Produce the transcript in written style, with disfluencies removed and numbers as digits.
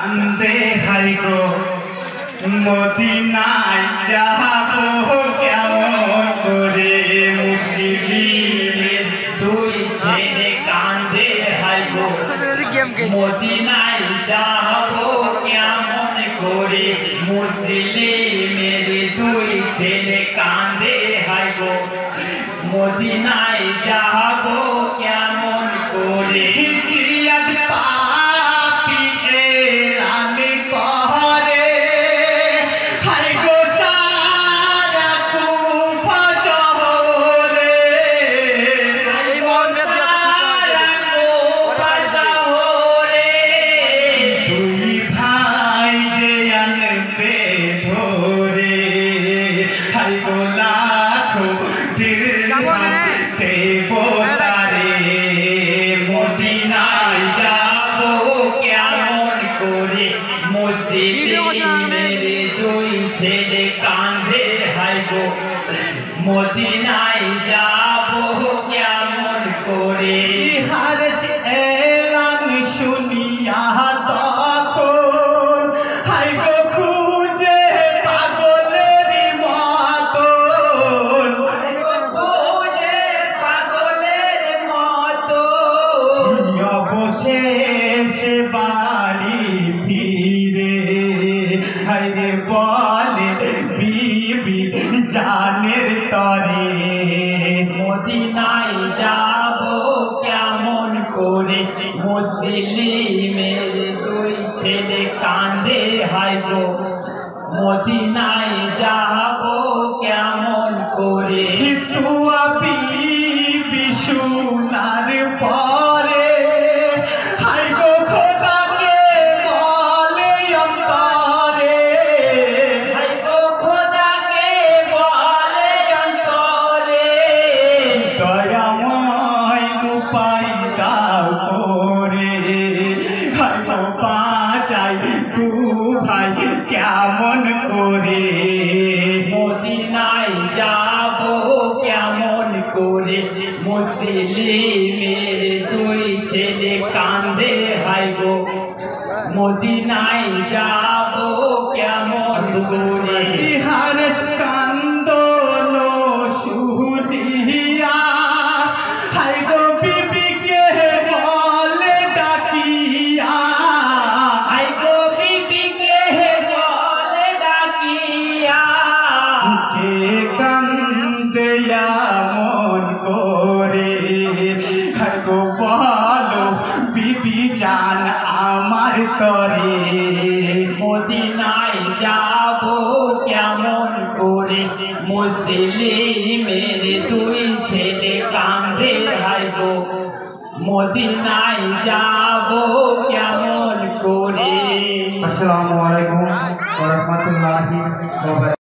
কান্দে হাই গো মদিনায় যাবো কেমন করে মুসলিমের দুই ছেলে কান্দে হাই গো মদিনায় যাবো কেমন করে মুসলিমের দুই ছেলে কান্দে হাই গো মদিনায় যাবো কেমন করে মদিনায় যাবো কেমন করে মুসলিমের দুই ছেলে কান্দে হাই গো মদিনায় যাবো কেমন করে হারস এলান শুনিয়া তখন হাই গো খুঁজে পাগলের মতন খুঁজে পাগলের মতন অবশেষ বাড়ি ফিরে হাইরে বলে বিবি জানের তরে মদিনায় যাবো কেমন করে মুসলিমের দুই ছেলে কান্দে হাই গো মদিনায় যাবো কেমন করে তুয়া বিবি সোনার পরে হাই গো খোদাকে বলে অন্তরে হাই গো খোদাকে বলে অন্তরে দয়াময় উপায় দাও করে হাই গো বাঁচাই তু ভাই কেমন করে মদিনায় যাবো কেমন করে মুসলিমের দুই ছেলে কান্দে হাই গো মদিনায় যাবো কেমন করে হারস কান্দন শুনিয়া হাই গো বিবিকে বলে ডাকিয়া হাই গো বিবিকে বলে ডাকিয়া কে কান্দে মন করে হাই গো বলো বিবি জান আমার তরে মদিনায় যাবো কেমন করে মুসলিমের দুই ছেলে কান্দে হাই গো মদিনায় যাবো কেমন করে। আসসালামু আলাইকুম ওয়া রাহমাতুল্লাহি ওয়া বারাকাতুহু।